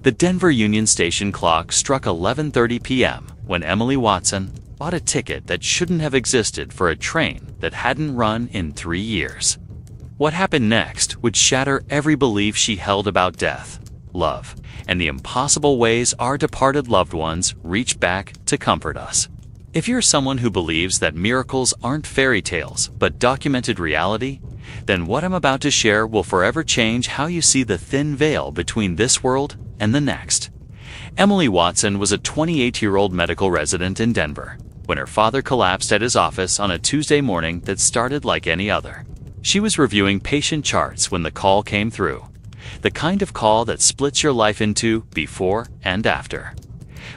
The Denver Union Station clock struck 11:30 p.m. when Emily Watson bought a ticket that shouldn't have existed for a train that hadn't run in 3 years. What happened next would shatter every belief she held about death, love, and the impossible ways our departed loved ones reach back to comfort us. If you're someone who believes that miracles aren't fairy tales but documented reality, then what I'm about to share will forever change how you see the thin veil between this world and the next. Emily Watson was a 28-year-old medical resident in Denver when her father collapsed at his office on a Tuesday morning that started like any other. She was reviewing patient charts when the call came through, the kind of call that splits your life into before and after.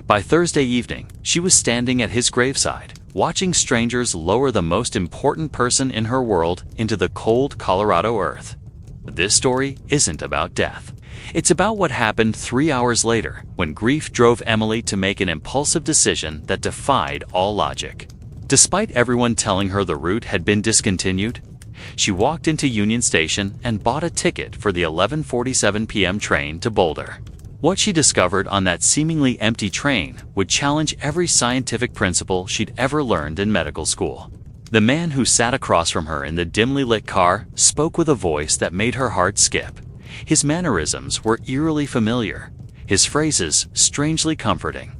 By Thursday evening, she was standing at his graveside, watching strangers lower the most important person in her world into the cold Colorado earth. But this story isn't about death. It's about what happened 3 hours later, when grief drove Emily to make an impulsive decision that defied all logic. Despite everyone telling her the route had been discontinued, she walked into Union Station and bought a ticket for the 11:47 p.m. train to Boulder. What she discovered on that seemingly empty train would challenge every scientific principle she'd ever learned in medical school. The man who sat across from her in the dimly lit car spoke with a voice that made her heart skip. His mannerisms were eerily familiar, his phrases strangely comforting.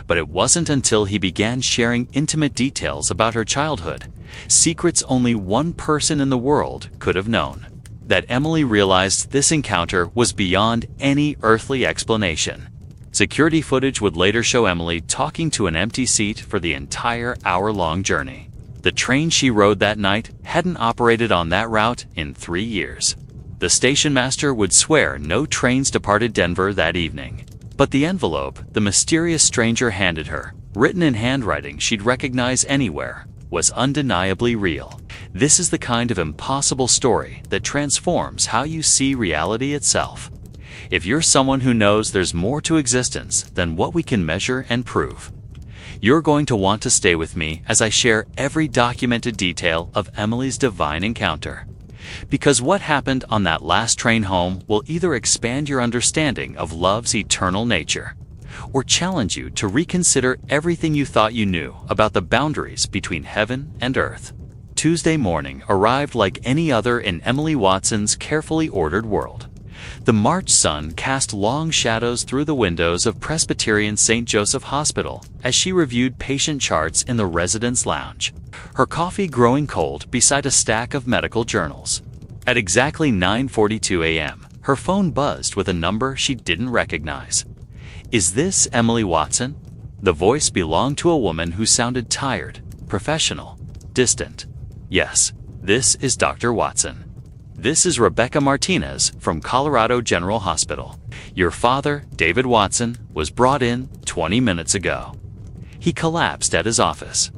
But it wasn't until he began sharing intimate details about her childhood, secrets only one person in the world could have known, that Emily realized this encounter was beyond any earthly explanation. Security footage would later show Emily talking to an empty seat for the entire hour-long journey. The train she rode that night hadn't operated on that route in 3 years. The station master would swear no trains departed Denver that evening. But the envelope the mysterious stranger handed her, written in handwriting she'd recognize anywhere, was undeniably real. This is the kind of impossible story that transforms how you see reality itself. If you're someone who knows there's more to existence than what we can measure and prove, you're going to want to stay with me as I share every documented detail of Emily's divine encounter. Because what happened on that last train home will either expand your understanding of love's eternal nature, or challenge you to reconsider everything you thought you knew about the boundaries between heaven and earth. Tuesday morning arrived like any other in Emily Watson's carefully ordered world. The March sun cast long shadows through the windows of Presbyterian St. Joseph Hospital as she reviewed patient charts in the residence lounge, her coffee growing cold beside a stack of medical journals. At exactly 9:42 a.m., her phone buzzed with a number she didn't recognize. "Is this Emily Watson?" The voice belonged to a woman who sounded tired, professional, distant. "Yes, this is Dr. Watson. This is Rebecca Martinez from Colorado General Hospital. Your father, David Watson, was brought in 20 minutes ago. He collapsed at his office.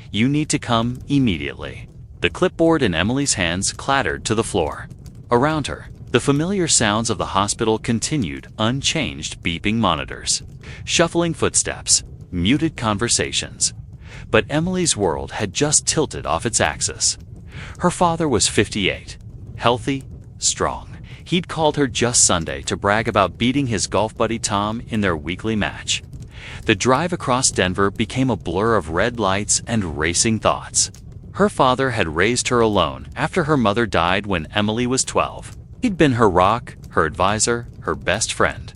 You need to come immediately." The clipboard in Emily's hands clattered to the floor. Around her, the familiar sounds of the hospital continued, unchanged beeping monitors, shuffling footsteps, muted conversations. But Emily's world had just tilted off its axis. Her father was 58, healthy, strong. He'd called her just Sunday to brag about beating his golf buddy Tom in their weekly match. The drive across Denver became a blur of red lights and racing thoughts. Her father had raised her alone after her mother died when Emily was 12. He'd been her rock, her advisor, her best friend.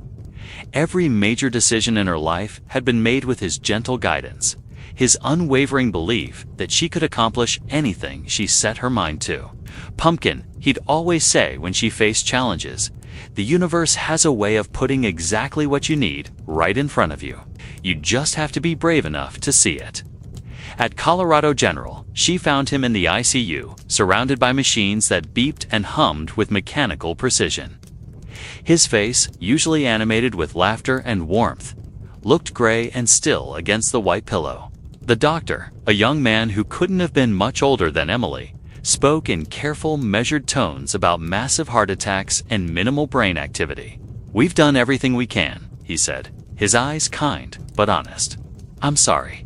Every major decision in her life had been made with his gentle guidance, his unwavering belief that she could accomplish anything she set her mind to. "Pumpkin," he'd always say when she faced challenges, "the universe has a way of putting exactly what you need right in front of you. You just have to be brave enough to see it." At Colorado General, she found him in the ICU, surrounded by machines that beeped and hummed with mechanical precision. His face, usually animated with laughter and warmth, looked gray and still against the white pillow. The doctor, a young man who couldn't have been much older than Emily, spoke in careful, measured tones about massive heart attacks and minimal brain activity. "We've done everything we can," he said, his eyes kind but honest. "I'm sorry."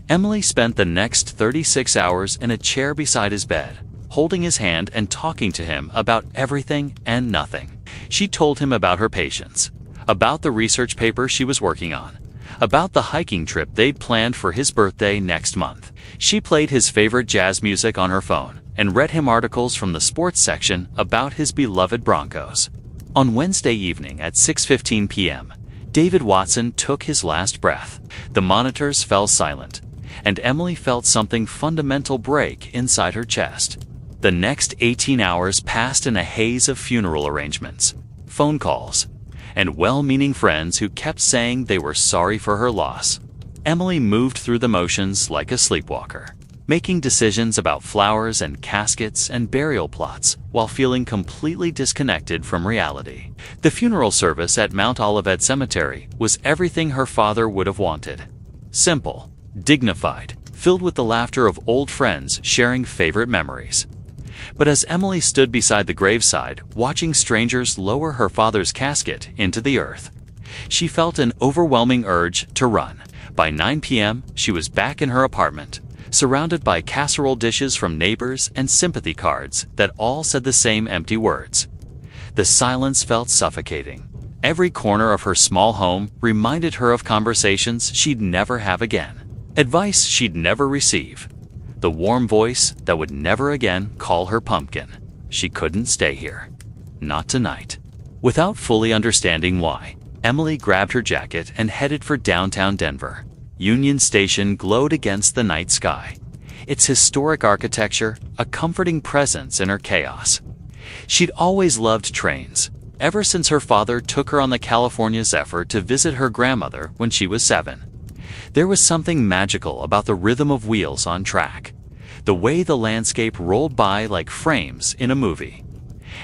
Emily spent the next 36 hours in a chair beside his bed, holding his hand and talking to him about everything and nothing. She told him about her patients, about the research paper she was working on, about the hiking trip they'd planned for his birthday next month. She played his favorite jazz music on her phone and read him articles from the sports section about his beloved Broncos. On Wednesday evening at 6:15 p.m., David Watson took his last breath. The monitors fell silent, and Emily felt something fundamental break inside her chest. The next 18 hours passed in a haze of funeral arrangements, phone calls, and well-meaning friends who kept saying they were sorry for her loss. Emily moved through the motions like a sleepwalker, making decisions about flowers and caskets and burial plots while feeling completely disconnected from reality. The funeral service at Mount Olivet Cemetery was everything her father would have wanted. Simple, dignified, filled with the laughter of old friends sharing favorite memories. But as Emily stood beside the graveside, watching strangers lower her father's casket into the earth, she felt an overwhelming urge to run. By 9 p.m., she was back in her apartment, surrounded by casserole dishes from neighbors and sympathy cards that all said the same empty words. The silence felt suffocating. Every corner of her small home reminded her of conversations she'd never have again, advice she'd never receive, the warm voice that would never again call her pumpkin. She couldn't stay here. Not tonight. Without fully understanding why, Emily grabbed her jacket and headed for downtown Denver. Union Station glowed against the night sky, its historic architecture a comforting presence in her chaos. She'd always loved trains, ever since her father took her on the California Zephyr to visit her grandmother when she was 7. There was something magical about the rhythm of wheels on track, the way the landscape rolled by like frames in a movie.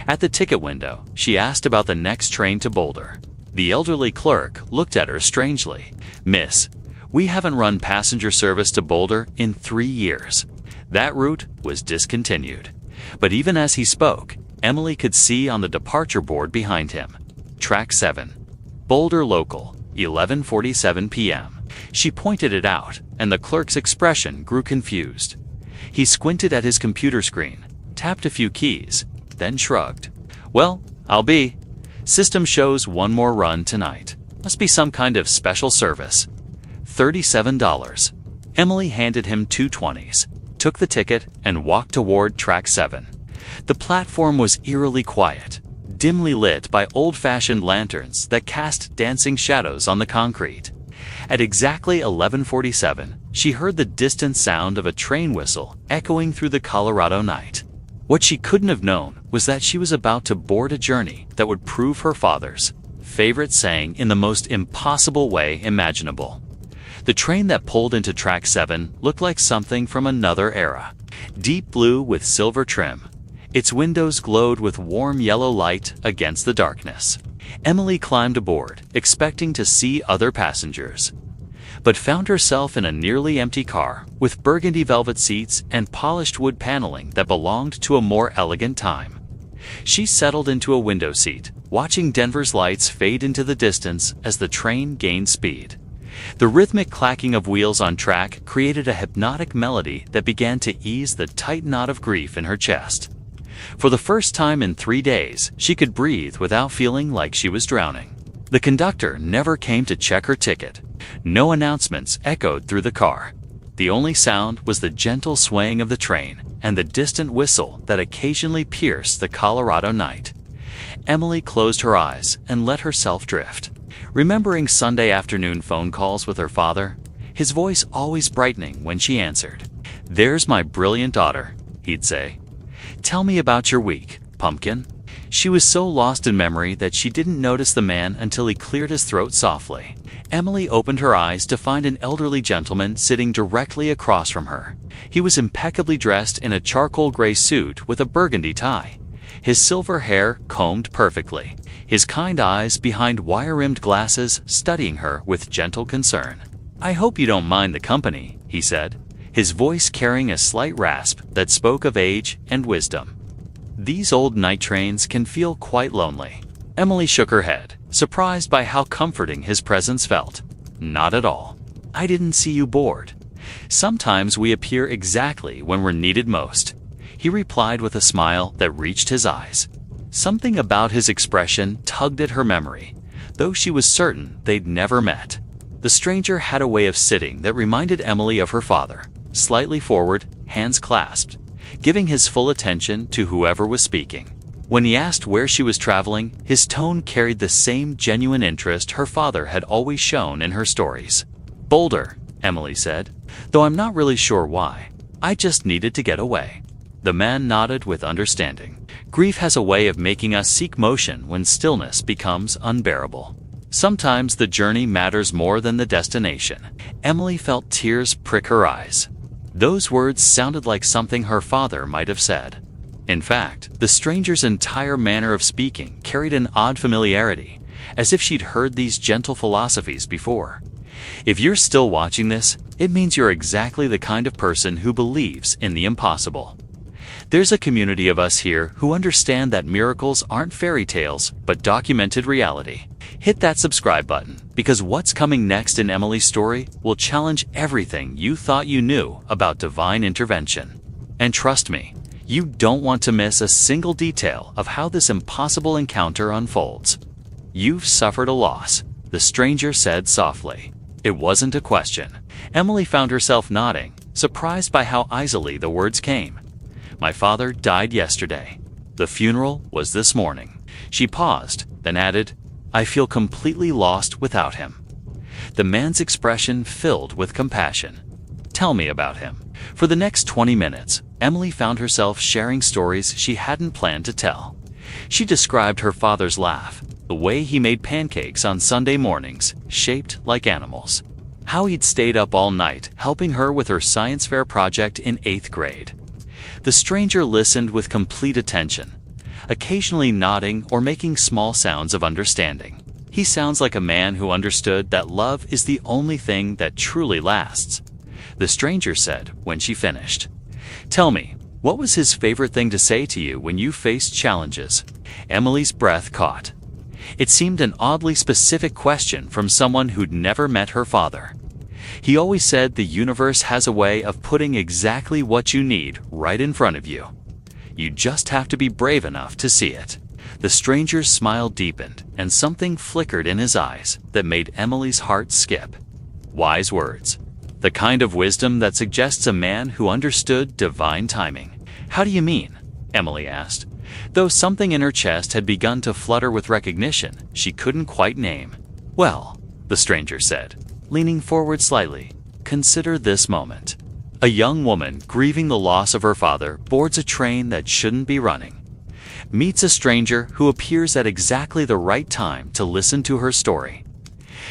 At the ticket window, she asked about the next train to Boulder. The elderly clerk looked at her strangely. "Miss, we haven't run passenger service to Boulder in 3 years." That route was discontinued. But even as he spoke, Emily could see on the departure board behind him, Track 7, Boulder Local, 11:47 p.m. She pointed it out, and the clerk's expression grew confused. He squinted at his computer screen, tapped a few keys, then shrugged. "Well, I'll be. System shows one more run tonight. Must be some kind of special service." $37. Emily handed him 2 20s, took the ticket, and walked toward Track 7. The platform was eerily quiet, dimly lit by old-fashioned lanterns that cast dancing shadows on the concrete. At exactly 11:47, she heard the distant sound of a train whistle echoing through the Colorado night. What she couldn't have known was that she was about to board a journey that would prove her father's favorite saying in the most impossible way imaginable. The train that pulled into Track 7 looked like something from another era. Deep blue with silver trim, its windows glowed with warm yellow light against the darkness. Emily climbed aboard, expecting to see other passengers, but found herself in a nearly empty car with burgundy velvet seats and polished wood paneling that belonged to a more elegant time. She settled into a window seat, watching Denver's lights fade into the distance as the train gained speed. The rhythmic clacking of wheels on track created a hypnotic melody that began to ease the tight knot of grief in her chest. For the first time in 3 days, she could breathe without feeling like she was drowning. The conductor never came to check her ticket. No announcements echoed through the car. The only sound was the gentle swaying of the train and the distant whistle that occasionally pierced the Colorado night. Emily closed her eyes and let herself drift, remembering Sunday afternoon phone calls with her father, his voice always brightening when she answered. "There's my brilliant daughter," he'd say. "Tell me about your week, pumpkin." She was so lost in memory that she didn't notice the man until he cleared his throat softly. Emily opened her eyes to find an elderly gentleman sitting directly across from her. He was impeccably dressed in a charcoal gray suit with a burgundy tie, his silver hair combed perfectly, his kind eyes behind wire-rimmed glasses studying her with gentle concern. "I hope you don't mind the company," he said, his voice carrying a slight rasp that spoke of age and wisdom. "These old night trains can feel quite lonely." Emily shook her head, surprised by how comforting his presence felt. "Not at all. I didn't see you bored. Sometimes we appear exactly when we're needed most," he replied with a smile that reached his eyes. Something about his expression tugged at her memory, though she was certain they'd never met. The stranger had a way of sitting that reminded Emily of her father, slightly forward, hands clasped, giving his full attention to whoever was speaking. When he asked where she was traveling, his tone carried the same genuine interest her father had always shown in her stories. "Boulder," Emily said, "though I'm not really sure why. I just needed to get away." The man nodded with understanding. Grief has a way of making us seek motion when stillness becomes unbearable. Sometimes the journey matters more than the destination. Emily felt tears prick her eyes. Those words sounded like something her father might have said. In fact, the stranger's entire manner of speaking carried an odd familiarity, as if she'd heard these gentle philosophies before. If you're still watching this, it means you're exactly the kind of person who believes in the impossible. There's a community of us here who understand that miracles aren't fairy tales, but documented reality. Hit that subscribe button, because what's coming next in Emily's story will challenge everything you thought you knew about divine intervention. And trust me, you don't want to miss a single detail of how this impossible encounter unfolds. "You've suffered a loss," the stranger said softly. It wasn't a question. Emily found herself nodding, surprised by how easily the words came. "My father died yesterday. The funeral was this morning." She paused, then added, "I feel completely lost without him." The man's expression filled with compassion. "Tell me about him." For the next 20 minutes, Emily found herself sharing stories she hadn't planned to tell. She described her father's laugh, the way he made pancakes on Sunday mornings, shaped like animals, how he'd stayed up all night helping her with her science fair project in 8th grade. The stranger listened with complete attention, occasionally nodding or making small sounds of understanding. "He sounds like a man who understood that love is the only thing that truly lasts," the stranger said when she finished. "Tell me, what was his favorite thing to say to you when you faced challenges?" Emily's breath caught. It seemed an oddly specific question from someone who'd never met her father. "He always said the universe has a way of putting exactly what you need right in front of you. You just have to be brave enough to see it." The stranger's smile deepened, and something flickered in his eyes that made Emily's heart skip. Wise words. The kind of wisdom that suggests a man who understood divine timing. "How do you mean?" Emily asked, though something in her chest had begun to flutter with recognition she couldn't quite name. "Well," the stranger said, leaning forward slightly, "consider this moment. A young woman grieving the loss of her father boards a train that shouldn't be running, meets a stranger who appears at exactly the right time to listen to her story.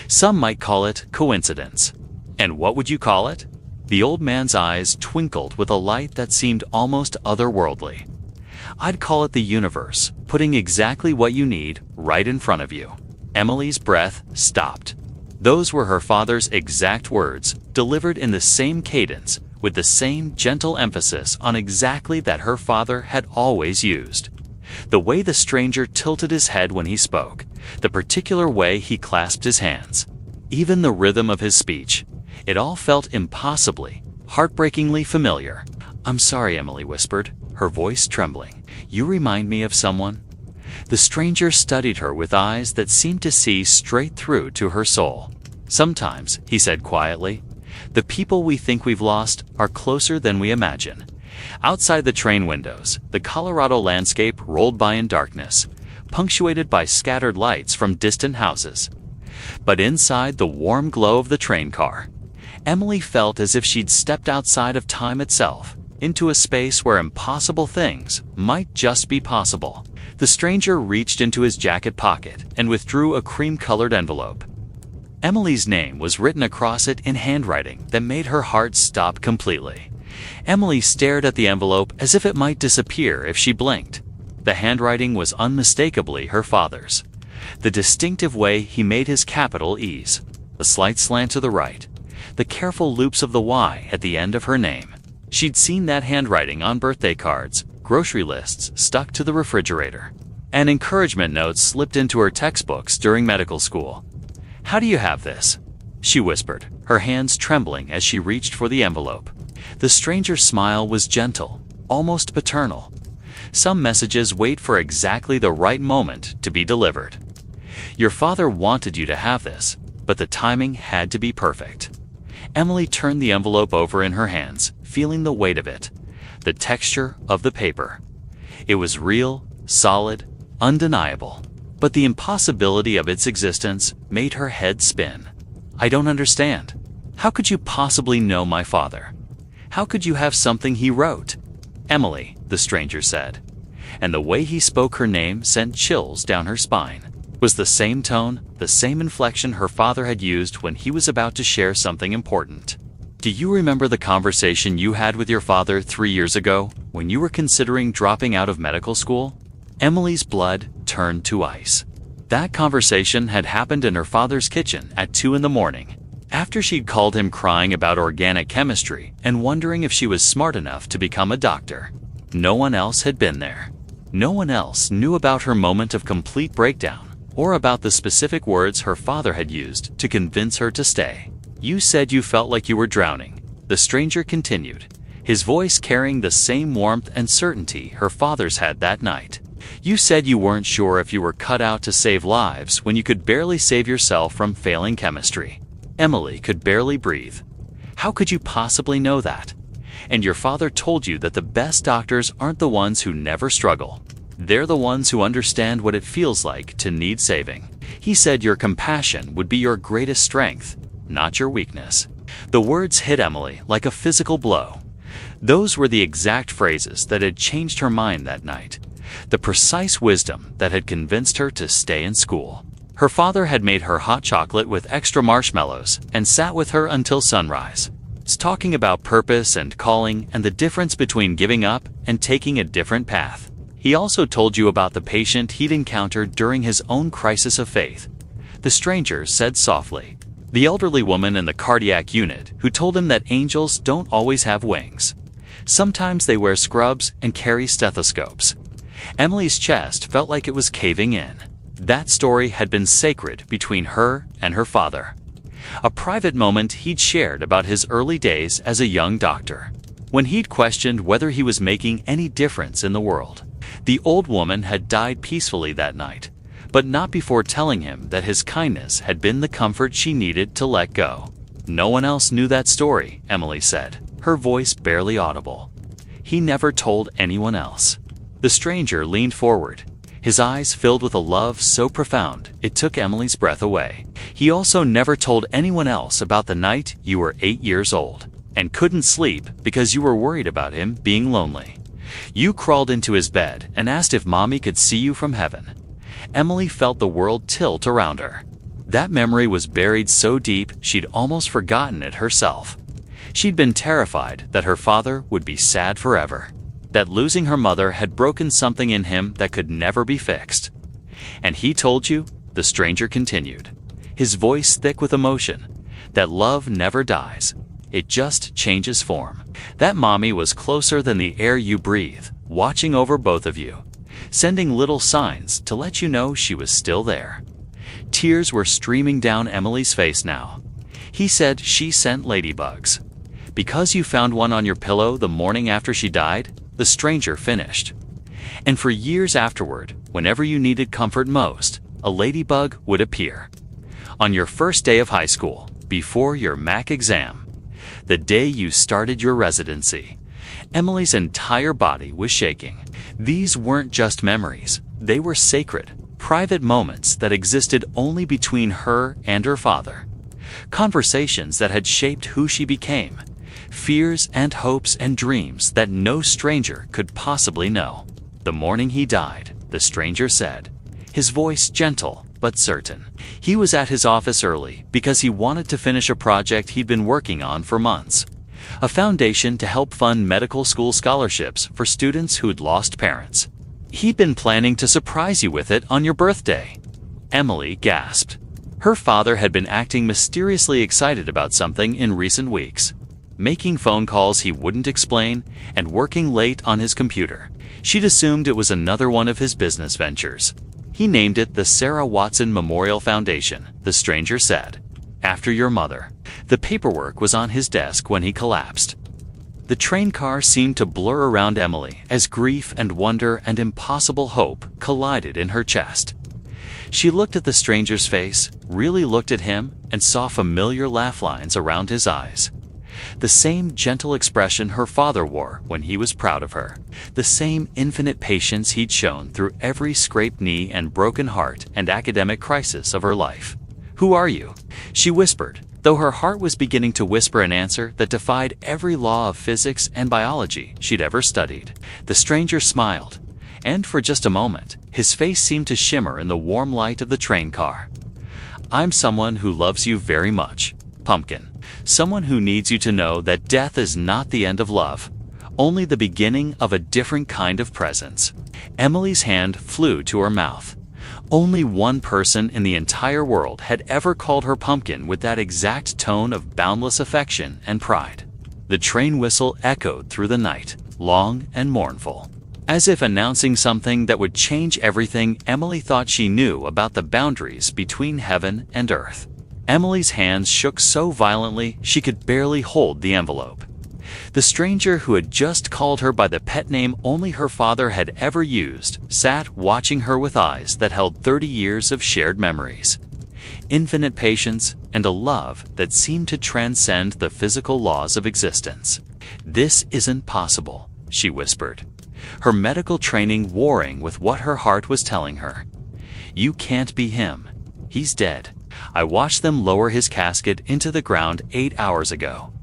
Some might call it coincidence. And what would you call it?" The old man's eyes twinkled with a light that seemed almost otherworldly. "I'd call it the universe, putting exactly what you need right in front of you." Emily's breath stopped. Those were her father's exact words, delivered in the same cadence, with the same gentle emphasis on exactly that her father had always used. The way the stranger tilted his head when he spoke, the particular way he clasped his hands, even the rhythm of his speech, it all felt impossibly, heartbreakingly familiar. "I'm sorry," Emily whispered, her voice trembling. "You remind me of someone." The stranger studied her with eyes that seemed to see straight through to her soul. "Sometimes," he said quietly, "the people we think we've lost are closer than we imagine." Outside the train windows, the Colorado landscape rolled by in darkness, punctuated by scattered lights from distant houses. But inside the warm glow of the train car, Emily felt as if she'd stepped outside of time itself, into a space where impossible things might just be possible. The stranger reached into his jacket pocket and withdrew a cream-colored envelope. Emily's name was written across it in handwriting that made her heart stop completely. Emily stared at the envelope as if it might disappear if she blinked. The handwriting was unmistakably her father's. The distinctive way he made his capital E's, the slight slant to the right, the careful loops of the Y at the end of her name. She'd seen that handwriting on birthday cards, grocery lists stuck to the refrigerator, and encouragement notes slipped into her textbooks during medical school. "How do you have this?" she whispered, her hands trembling as she reached for the envelope. The stranger's smile was gentle, almost paternal. Some messages wait for exactly the right moment to be delivered. Your father wanted you to have this, but the timing had to be perfect. Emily turned the envelope over in her hands, feeling the weight of it, the texture of the paper. It was real, solid, undeniable, but the impossibility of its existence made her head spin. I don't understand. How could you possibly know my father? How could you have something he wrote? Emily, the stranger said, and the way he spoke her name sent chills down her spine. It was the same tone, the same inflection her father had used when he was about to share something important. Do you remember the conversation you had with your father 3 years ago when you were considering dropping out of medical school? Emily's blood turned to ice. That conversation had happened in her father's kitchen at 2 in the morning, after she'd called him crying about organic chemistry and wondering if she was smart enough to become a doctor. No one else had been there. No one else knew about her moment of complete breakdown or about the specific words her father had used to convince her to stay. You said you felt like you were drowning, the stranger continued, his voice carrying the same warmth and certainty her father's had that night. You said you weren't sure if you were cut out to save lives when you could barely save yourself from failing chemistry. Emily could barely breathe. How could you possibly know that? And your father told you that the best doctors aren't the ones who never struggle. They're the ones who understand what it feels like to need saving. He said your compassion would be your greatest strength, not your weakness. The words hit Emily like a physical blow. Those were the exact phrases that had changed her mind that night. The precise wisdom that had convinced her to stay in school. Her father had made her hot chocolate with extra marshmallows and sat with her until sunrise, talking about purpose and calling and the difference between giving up and taking a different path. He also told you about the patient he'd encountered during his own crisis of faith. The stranger said softly, the elderly woman in the cardiac unit who told him that angels don't always have wings. Sometimes they wear scrubs and carry stethoscopes. Emily's chest felt like it was caving in. That story had been sacred between her and her father. A private moment he'd shared about his early days as a young doctor, when he'd questioned whether he was making any difference in the world. The old woman had died peacefully that night, but not before telling him that his kindness had been the comfort she needed to let go. No one else knew that story, Emily said, her voice barely audible. He never told anyone else. The stranger leaned forward, his eyes filled with a love so profound it took Emily's breath away. He also never told anyone else about the night you were 8 years old and couldn't sleep because you were worried about him being lonely. You crawled into his bed and asked if Mommy could see you from heaven. Emily felt the world tilt around her. That memory was buried so deep she'd almost forgotten it herself. She'd been terrified that her father would be sad forever, that losing her mother had broken something in him that could never be fixed. And he told you, the stranger continued, his voice thick with emotion, that love never dies. It just changes form. That Mommy was closer than the air you breathe, watching over both of you, sending little signs to let you know she was still there. Tears were streaming down Emily's face now. He said she sent ladybugs. Because you found one on your pillow the morning after she died, the stranger finished. And for years afterward, whenever you needed comfort most, a ladybug would appear. On your first day of high school, before your MAC exam, the day you started your residency, Emily's entire body was shaking. These weren't just memories. They were sacred, private moments that existed only between her and her father. Conversations that had shaped who she became. Fears and hopes and dreams that no stranger could possibly know. The morning he died, the stranger said, his voice gentle but certain. He was at his office early because he wanted to finish a project he'd been working on for months. A foundation to help fund medical school scholarships for students who'd lost parents. He'd been planning to surprise you with it on your birthday. Emily gasped. Her father had been acting mysteriously excited about something in recent weeks, making phone calls he wouldn't explain and working late on his computer. She'd assumed it was another one of his business ventures. He named it the Sarah Watson Memorial Foundation, the stranger said, after your mother. The paperwork was on his desk when he collapsed. The train car seemed to blur around Emily as grief and wonder and impossible hope collided in her chest. She looked at the stranger's face, really looked at him, and saw familiar laugh lines around his eyes. The same gentle expression her father wore when he was proud of her. The same infinite patience he'd shown through every scraped knee and broken heart and academic crisis of her life. "Who are you?" she whispered, though her heart was beginning to whisper an answer that defied every law of physics and biology she'd ever studied. The stranger smiled, and for just a moment, his face seemed to shimmer in the warm light of the train car. "I'm someone who loves you very much, Pumpkin. Someone who needs you to know that death is not the end of love, only the beginning of a different kind of presence." Emily's hand flew to her mouth. Only one person in the entire world had ever called her Pumpkin with that exact tone of boundless affection and pride. The train whistle echoed through the night, long and mournful, as if announcing something that would change everything Emily thought she knew about the boundaries between heaven and earth. Emily's hands shook so violently she could barely hold the envelope. The stranger who had just called her by the pet name only her father had ever used sat watching her with eyes that held 30 years of shared memories, infinite patience, and a love that seemed to transcend the physical laws of existence. "This isn't possible," she whispered, her medical training warring with what her heart was telling her. "You can't be him. He's dead. I watched them lower his casket into the ground 8 hours ago."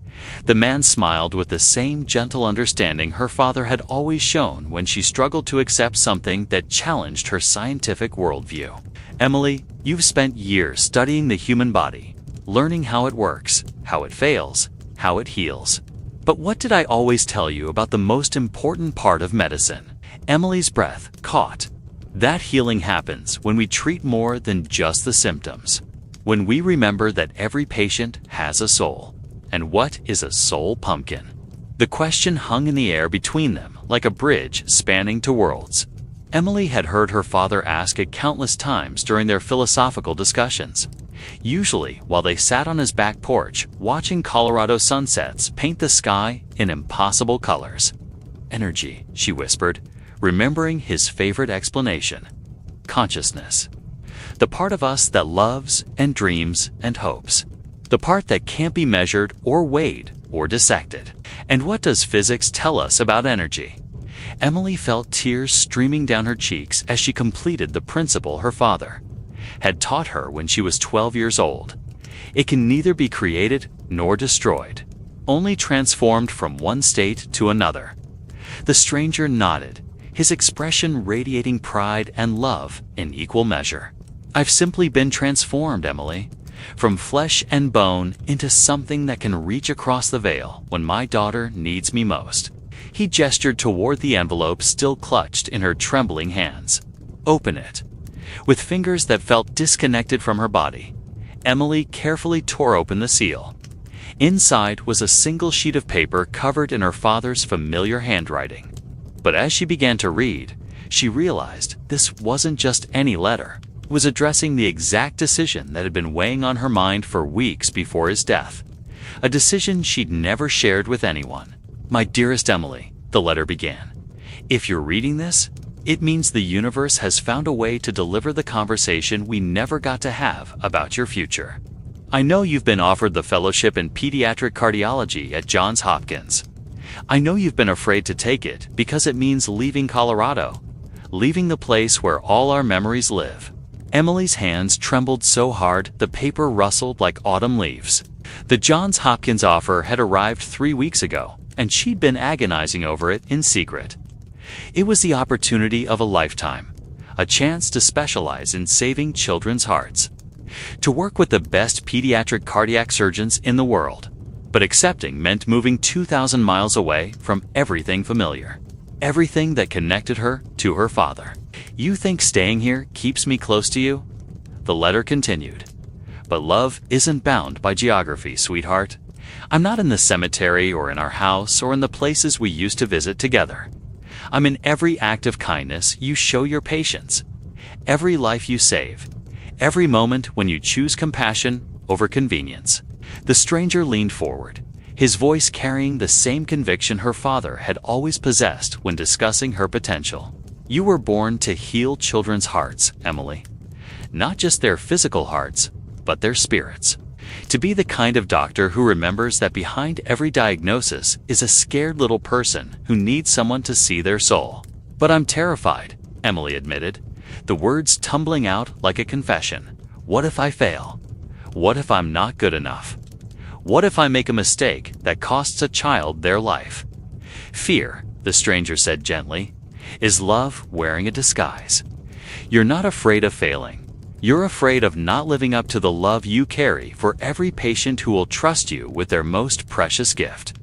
The man smiled with the same gentle understanding her father had always shown when she struggled to accept something that challenged her scientific worldview. "Emily, you've spent years studying the human body, learning how it works, how it fails, how it heals. But what did I always tell you about the most important part of medicine?" Emily's breath caught. "That healing happens when we treat more than just the symptoms. When we remember that every patient has a soul." And what is a soul, Pumpkin? The question hung in the air between them like a bridge spanning two worlds. Emily had heard her father ask it countless times during their philosophical discussions, usually while they sat on his back porch watching Colorado sunsets paint the sky in impossible colors. "Energy," she whispered, remembering his favorite explanation. "Consciousness. The part of us that loves and dreams and hopes. The part that can't be measured or weighed or dissected." And what does physics tell us about energy? Emily felt tears streaming down her cheeks as she completed the principle her father had taught her when she was 12 years old. It can neither be created nor destroyed, only transformed from one state to another. The stranger nodded, his expression radiating pride and love in equal measure. "I've simply been transformed, Emily. From flesh and bone into something that can reach across the veil when my daughter needs me most." He gestured toward the envelope still clutched in her trembling hands. "Open it." With fingers that felt disconnected from her body, Emily carefully tore open the seal. Inside was a single sheet of paper covered in her father's familiar handwriting. But as she began to read, she realized this wasn't just any letter. It was addressing the exact decision that had been weighing on her mind for weeks before his death. A decision she'd never shared with anyone. "My dearest Emily," the letter began. "If you're reading this, it means the universe has found a way to deliver the conversation we never got to have about your future. I know you've been offered the fellowship in pediatric cardiology at Johns Hopkins. I know you've been afraid to take it because it means leaving Colorado, leaving the place where all our memories live." Emily's hands trembled so hard the paper rustled like autumn leaves. The Johns Hopkins offer had arrived 3 weeks ago, and she'd been agonizing over it in secret. It was the opportunity of a lifetime, a chance to specialize in saving children's hearts, to work with the best pediatric cardiac surgeons in the world. But accepting meant moving 2,000 miles away from everything familiar, everything that connected her to her father. "You think staying here keeps me close to you?" The letter continued. "But love isn't bound by geography, sweetheart. I'm not in the cemetery or in our house or in the places we used to visit together. I'm in every act of kindness you show your patients, every life you save, every moment when you choose compassion over convenience." The stranger leaned forward, his voice carrying the same conviction her father had always possessed when discussing her potential. "You were born to heal children's hearts, Emily. not just their physical hearts, but their spirits. To be the kind of doctor who remembers that behind every diagnosis is a scared little person who needs someone to see their soul. "But I'm terrified," Emily admitted, the words tumbling out like a confession. "What if I fail? What if I'm not good enough? What if I make a mistake that costs a child their life?" "Fear," the stranger said gently, "is love wearing a disguise. You're not afraid of failing. You're afraid of not living up to the love you carry for every patient who will trust you with their most precious gift,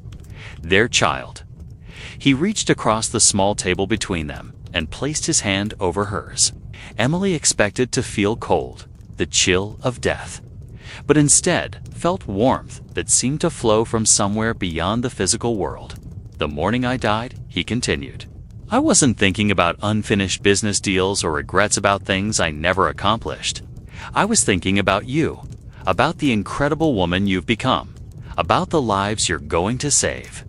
their child." He reached across the small table between them and placed his hand over hers. Emily expected to feel cold, the chill of death, but instead felt warmth that seemed to flow from somewhere beyond the physical world. "The morning I died," he continued, "I wasn't thinking about unfinished business deals or regrets about things I never accomplished. I was thinking about you, about the incredible woman you've become, about the lives you're going to save.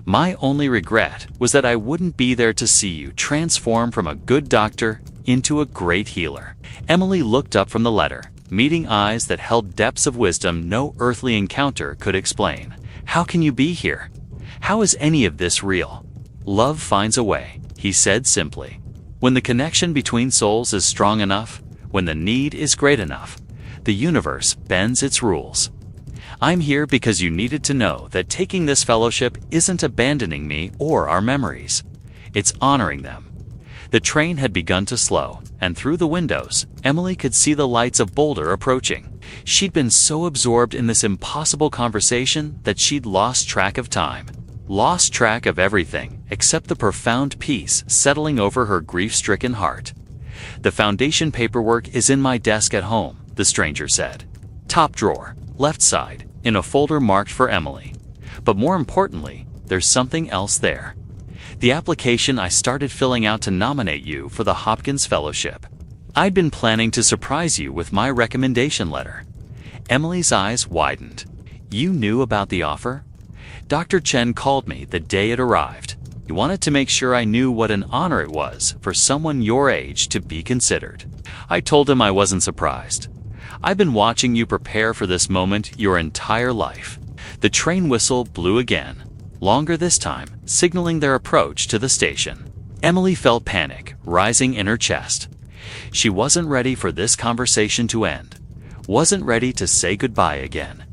My only regret was that I wouldn't be there to see you transform from a good doctor into a great healer." Emily looked up from the letter, meeting eyes that held depths of wisdom no earthly encounter could explain. "How can you be here? How is any of this real?" "Love finds a way," he said simply. "When the connection between souls is strong enough, when the need is great enough, the universe bends its rules. I'm here because you needed to know that taking this fellowship isn't abandoning me or our memories. It's honoring them." The train had begun to slow, and through the windows, Emily could see the lights of Boulder approaching. She'd been so absorbed in this impossible conversation that she'd lost track of time. Lost track of everything except the profound peace settling over her grief-stricken heart. "The foundation paperwork is in my desk at home," the stranger said. "Top drawer, left side, in a folder marked for Emily. But more importantly, there's something else there. The application I started filling out to nominate you for the Hopkins Fellowship. I'd been planning to surprise you with my recommendation letter." Emily's eyes widened. "You knew about the offer?" "Dr. Chen called me the day it arrived. He wanted to make sure I knew what an honor it was for someone your age to be considered." I told him I wasn't surprised. "I've been watching you prepare for this moment your entire life." The train whistle blew again, longer this time, signaling their approach to the station. Emily felt panic rising in her chest. She wasn't ready for this conversation to end, wasn't ready to say goodbye again.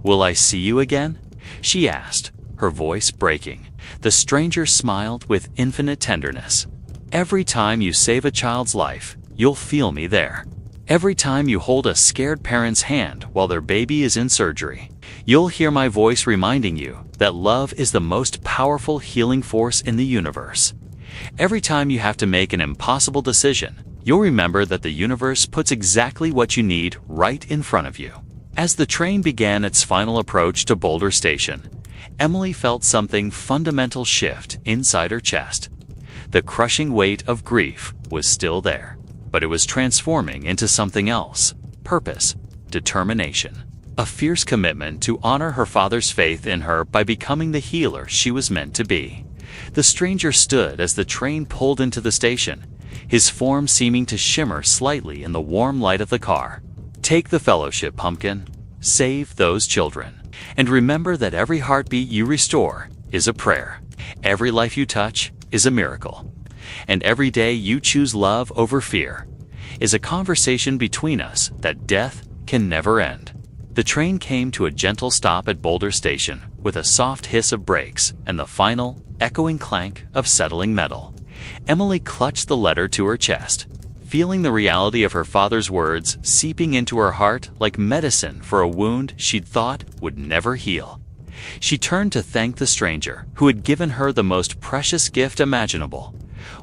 "Will I see you again?" she asked, her voice breaking. The stranger smiled with infinite tenderness. "Every time you save a child's life, you'll feel me there. Every time you hold a scared parent's hand while their baby is in surgery, you'll hear my voice reminding you that love is the most powerful healing force in the universe. Every time you have to make an impossible decision, you'll remember that the universe puts exactly what you need right in front of you." As the train began its final approach to Boulder Station, Emily felt something fundamental shift inside her chest. The crushing weight of grief was still there, but it was transforming into something else: purpose, determination, a fierce commitment to honor her father's faith in her by becoming the healer she was meant to be. The stranger stood as the train pulled into the station, his form seeming to shimmer slightly in the warm light of the car. "Take the fellowship, Pumpkin. Save those children. And remember that every heartbeat you restore is a prayer. Every life you touch is a miracle. And every day you choose love over fear is a conversation between us that death can never end." The train came to a gentle stop at Boulder Station with a soft hiss of brakes and the final, echoing clank of settling metal. Emily clutched the letter to her chest, feeling the reality of her father's words seeping into her heart like medicine for a wound she'd thought would never heal. She turned to thank the stranger who had given her the most precious gift imaginable.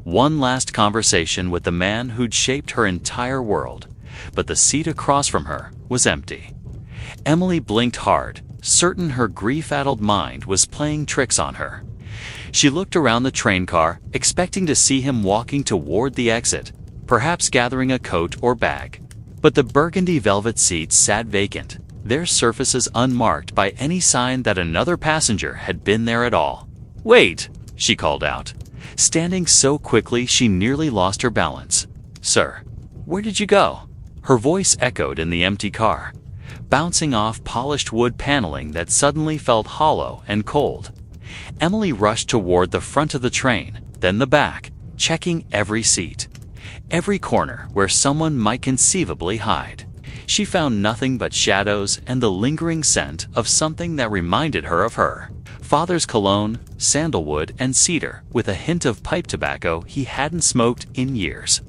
One last conversation with the man who'd shaped her entire world, but the seat across from her was empty. Emily blinked hard, certain her grief-addled mind was playing tricks on her. She looked around the train car, expecting to see him walking toward the exit, perhaps gathering a coat or bag. But the burgundy velvet seats sat vacant, their surfaces unmarked by any sign that another passenger had been there at all. "Wait!" she called out, standing so quickly she nearly lost her balance. "Sir, where did you go?" Her voice echoed in the empty car, bouncing off polished wood paneling that suddenly felt hollow and cold. Emily rushed toward the front of the train, then the back, checking every seat, every corner where someone might conceivably hide. She found nothing but shadows and the lingering scent of something that reminded her of her father's cologne, sandalwood, and cedar, with a hint of pipe tobacco he hadn't smoked in years.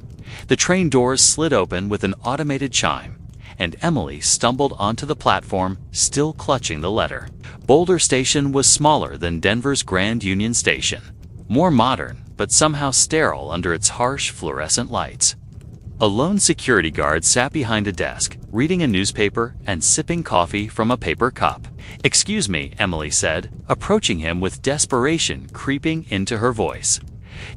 The train doors slid open with an automated chime, and Emily stumbled onto the platform, still clutching the letter. Boulder Station was smaller than Denver's Grand Union Station, more modern, but somehow sterile under its harsh fluorescent lights. A lone security guard sat behind a desk, reading a newspaper and sipping coffee from a paper cup. "Excuse me," Emily said, approaching him with desperation creeping into her voice.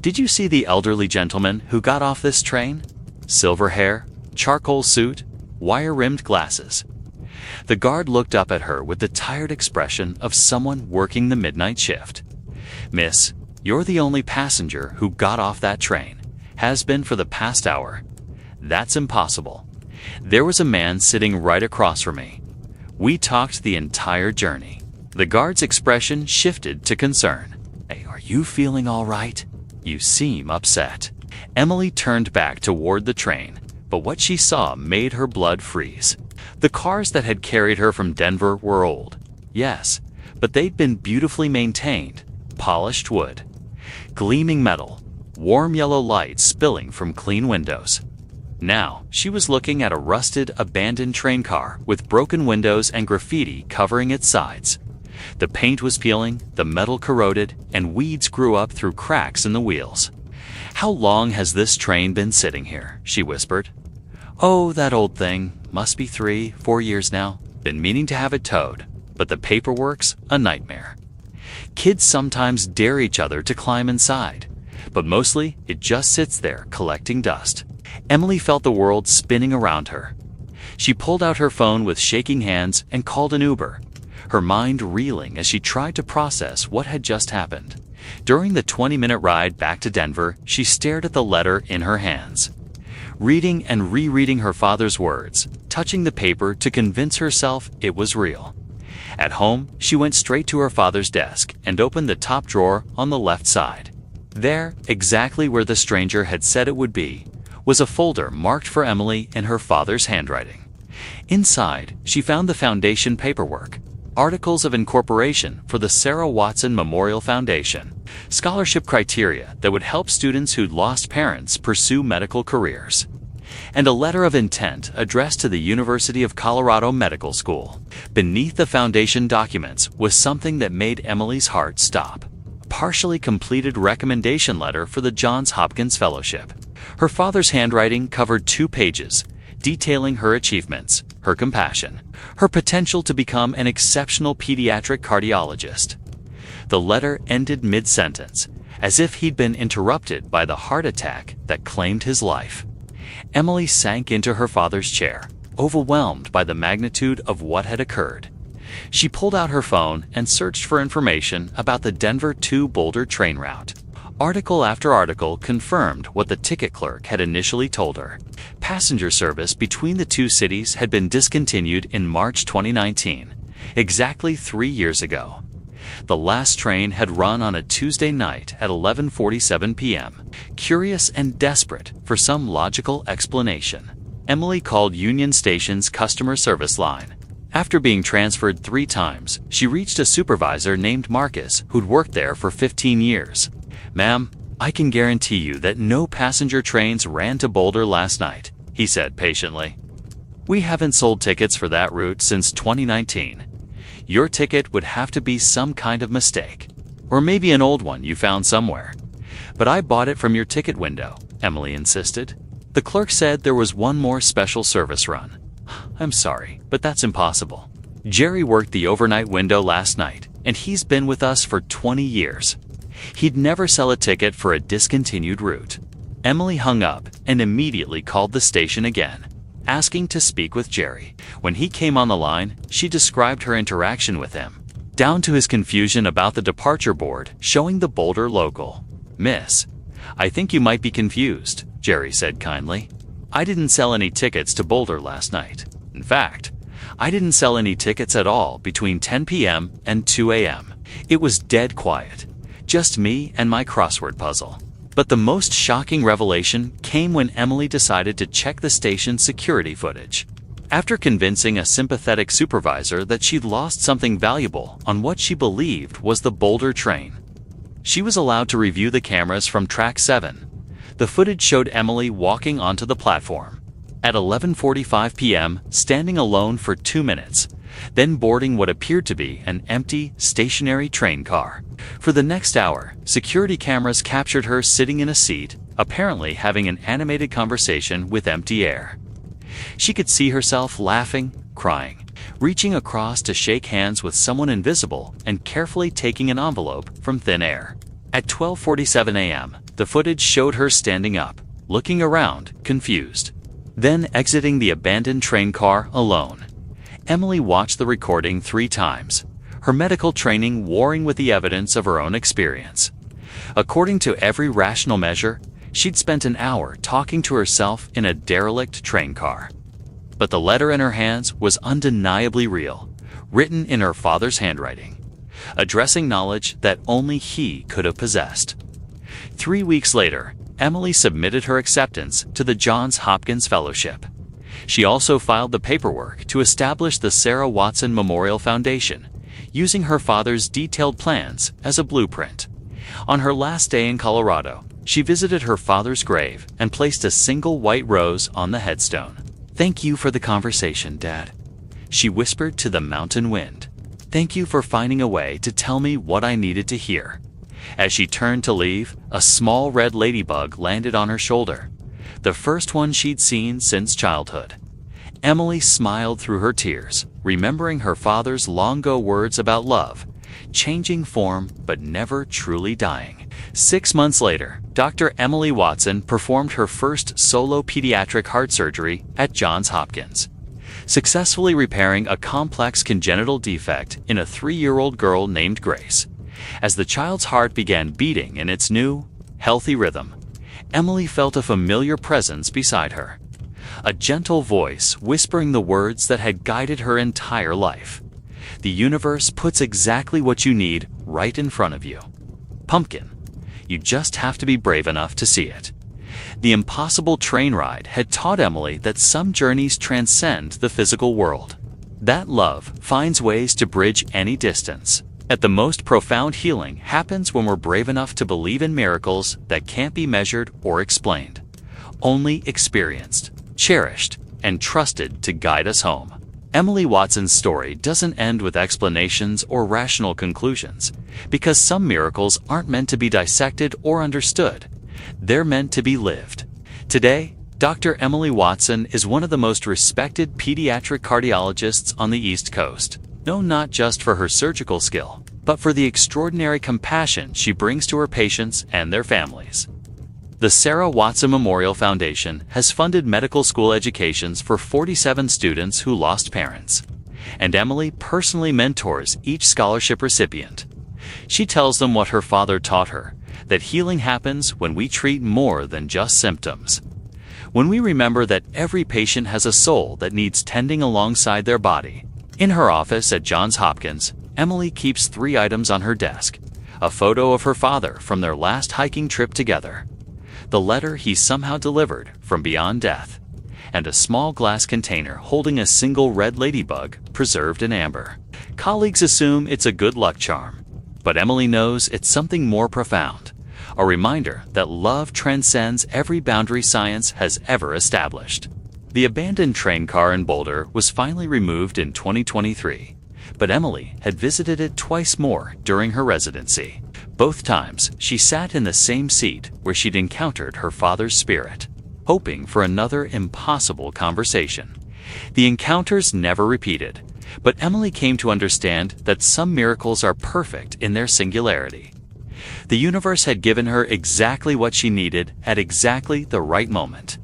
"Did you see the elderly gentleman who got off this train? Silver hair, charcoal suit, wire-rimmed glasses." The guard looked up at her with the tired expression of someone working the midnight shift. "Miss, you're the only passenger who got off that train. Has been for the past hour." "That's impossible. There was a man sitting right across from me. We talked the entire journey." The guard's expression shifted to concern. "Hey, are you feeling all right? You seem upset." Emily turned back toward the train, but what she saw made her blood freeze. The cars that had carried her from Denver were old, yes, but they'd been beautifully maintained. Polished wood, gleaming metal, warm yellow light spilling from clean windows. Now, she was looking at a rusted, abandoned train car with broken windows and graffiti covering its sides. The paint was peeling, the metal corroded, and weeds grew up through cracks in the wheels. "How long has this train been sitting here?" she whispered. "Oh, that old thing. Must be 3-4 years now. Been meaning to have it towed, but the paperwork's a nightmare. Kids sometimes dare each other to climb inside, but mostly it just sits there collecting dust." Emily felt the world spinning around her. She pulled out her phone with shaking hands and called an Uber, her mind reeling as she tried to process what had just happened. During the 20-minute ride back to Denver, she stared at the letter in her hands, reading and rereading her father's words, touching the paper to convince herself it was real. At home, she went straight to her father's desk and opened the top drawer on the left side. There, exactly where the stranger had said it would be, was a folder marked for Emily in her father's handwriting. Inside, she found the foundation paperwork, articles of incorporation for the Sarah Watson Memorial Foundation, scholarship criteria that would help students who'd lost parents pursue medical careers, and a letter of intent addressed to the University of Colorado Medical School. Beneath the foundation documents was something that made Emily's heart stop. A partially completed recommendation letter for the Johns Hopkins Fellowship. Her father's handwriting covered 2 pages, detailing her achievements, her compassion, her potential to become an exceptional pediatric cardiologist. The letter ended mid-sentence, as if he'd been interrupted by the heart attack that claimed his life. Emily sank into her father's chair, overwhelmed by the magnitude of what had occurred. She pulled out her phone and searched for information about the Denver to Boulder train route. Article after article confirmed what the ticket clerk had initially told her. Passenger service between the two cities had been discontinued in March 2019, exactly 3 years ago. The last train had run on a Tuesday night at 11:47 p.m. Curious and desperate for some logical explanation, Emily called Union Station's customer service line. After being transferred 3 times, she reached a supervisor named Marcus who'd worked there for 15 years. "Ma'am, I can guarantee you that no passenger trains ran to Boulder last night," he said patiently. "We haven't sold tickets for that route since 2019. Your ticket would have to be some kind of mistake, or maybe an old one you found somewhere. But I bought it from your ticket window," Emily insisted. "The clerk said there was one more special service run." "I'm sorry, but that's impossible. Jerry worked the overnight window last night, and he's been with us for 20 years. He'd never sell a ticket for a discontinued route." Emily hung up and immediately called the station again, asking to speak with Jerry. When he came on the line, she described her interaction with him, down to his confusion about the departure board showing the Boulder local. "Miss, I think you might be confused," Jerry said kindly. I didn't sell any tickets to Boulder last night. In fact, I didn't sell any tickets at all between 10 p.m. and 2 a.m. It was dead quiet, just me and my crossword puzzle. But the most shocking revelation came when Emily decided to check the station's security footage. After convincing a sympathetic supervisor that she'd lost something valuable on what she believed was the Boulder train, she was allowed to review the cameras from track 7. The footage showed Emily walking onto the platform at 11:45 p.m., standing alone for 2 minutes, then boarding what appeared to be an empty, stationary train car. For the next hour, security cameras captured her sitting in a seat, apparently having an animated conversation with empty air. She could see herself laughing, crying, reaching across to shake hands with someone invisible, and carefully taking an envelope from thin air. At 12:47 a.m., the footage showed her standing up, looking around, confused, then exiting the abandoned train car alone. Emily watched the recording 3 times, her medical training warring with the evidence of her own experience. According to every rational measure, she'd spent an hour talking to herself in a derelict train car. But the letter in her hands was undeniably real, written in her father's handwriting, addressing knowledge that only he could have possessed. 3 weeks later, Emily submitted her acceptance to the Johns Hopkins Fellowship. She also filed the paperwork to establish the Sarah Watson Memorial Foundation, using her father's detailed plans as a blueprint. On her last day in Colorado, she visited her father's grave and placed a single white rose on the headstone. "Thank you for the conversation, Dad," she whispered to the mountain wind. "Thank you for finding a way to tell me what I needed to hear." As she turned to leave, a small red ladybug landed on her shoulder, the first one she'd seen since childhood. Emily smiled through her tears, remembering her father's long-ago words about love, changing form but never truly dying. 6 months later, Dr. Emily Watson performed her first solo pediatric heart surgery at Johns Hopkins, successfully repairing a complex congenital defect in a 3-year-old girl named Grace. As the child's heart began beating in its new, healthy rhythm, Emily felt a familiar presence beside her, a gentle voice whispering the words that had guided her entire life. "The universe puts exactly what you need right in front of you. Pumpkin, you just have to be brave enough to see it." The impossible train ride had taught Emily that some journeys transcend the physical world, that love finds ways to bridge any distance. At the most profound healing happens when we're brave enough to believe in miracles that can't be measured or explained, only experienced, cherished, and trusted to guide us home. Emily Watson's story doesn't end with explanations or rational conclusions, because some miracles aren't meant to be dissected or understood. They're meant to be lived. Today, Dr. Emily Watson is one of the most respected pediatric cardiologists on the East Coast, known not just for her surgical skill, but for the extraordinary compassion she brings to her patients and their families. The Sarah Watson Memorial Foundation has funded medical school educations for 47 students who lost parents, and Emily personally mentors each scholarship recipient. She tells them what her father taught her, that healing happens when we treat more than just symptoms. When we remember that every patient has a soul that needs tending alongside their body. In her office at Johns Hopkins, Emily keeps 3 items on her desk: a photo of her father from their last hiking trip together, the letter he somehow delivered from beyond death, and a small glass container holding a single red ladybug preserved in amber. Colleagues assume it's a good luck charm, but Emily knows it's something more profound, a reminder that love transcends every boundary science has ever established. The abandoned train car in Boulder was finally removed in 2023, but Emily had visited it twice more during her residency. Both times, she sat in the same seat where she'd encountered her father's spirit, hoping for another impossible conversation. The encounters never repeated, but Emily came to understand that some miracles are perfect in their singularity. The universe had given her exactly what she needed at exactly the right moment.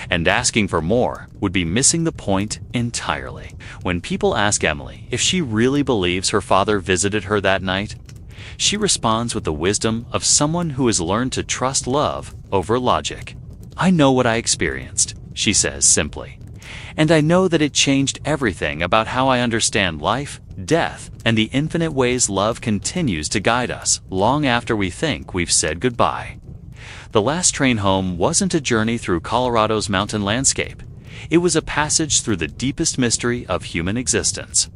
And asking for more would be missing the point entirely. When people ask Emily if she really believes her father visited her that night, she responds with the wisdom of someone who has learned to trust love over logic. "I know what I experienced. she says simply. And I know that it changed everything about how I understand life, death, and the infinite ways love continues to guide us long after we think we've said goodbye. The last train home wasn't a journey through Colorado's mountain landscape. It was a passage through the deepest mystery of human existence.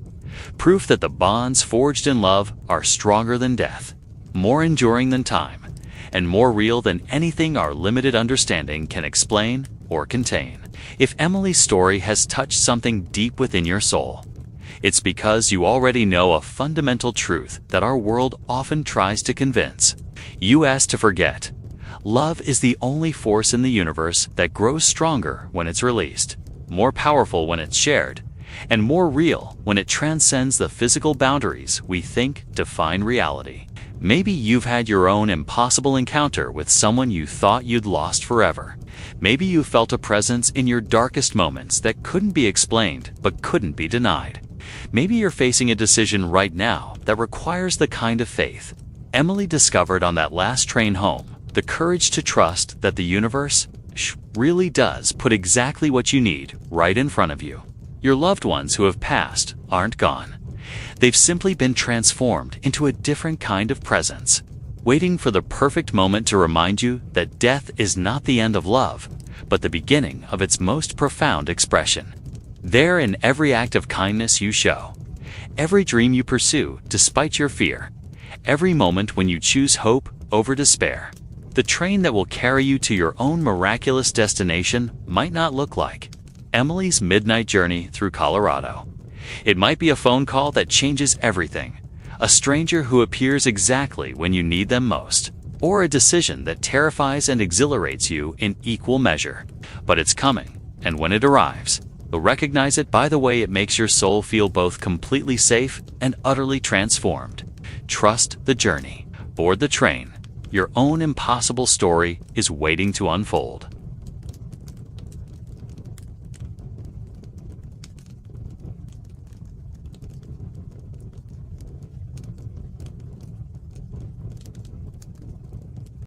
Proof that the bonds forged in love are stronger than death, more enduring than time, and more real than anything our limited understanding can explain or contain. If Emily's story has touched something deep within your soul, it's because you already know a fundamental truth that our world often tries to convince you as to forget. Love is the only force in the universe that grows stronger when it's released, more powerful when it's shared, and more real when it transcends the physical boundaries we think define reality. Maybe you've had your own impossible encounter with someone you thought you'd lost forever. Maybe you felt a presence in your darkest moments that couldn't be explained but couldn't be denied. Maybe you're facing a decision right now that requires the kind of faith Emily discovered on that last train home, the courage to trust that the universe really does put exactly what you need right in front of you. Your loved ones who have passed aren't gone. They've simply been transformed into a different kind of presence, waiting for the perfect moment to remind you that death is not the end of love, but the beginning of its most profound expression. There in every act of kindness you show, every dream you pursue despite your fear, every moment when you choose hope over despair. The train that will carry you to your own miraculous destination might not look like Emily's midnight journey through Colorado. It might be a phone call that changes everything, a stranger who appears exactly when you need them most, or a decision that terrifies and exhilarates you in equal measure. But it's coming, and when it arrives, you'll recognize it by the way it makes your soul feel both completely safe and utterly transformed. Trust the journey. Board the train. Your own impossible story is waiting to unfold.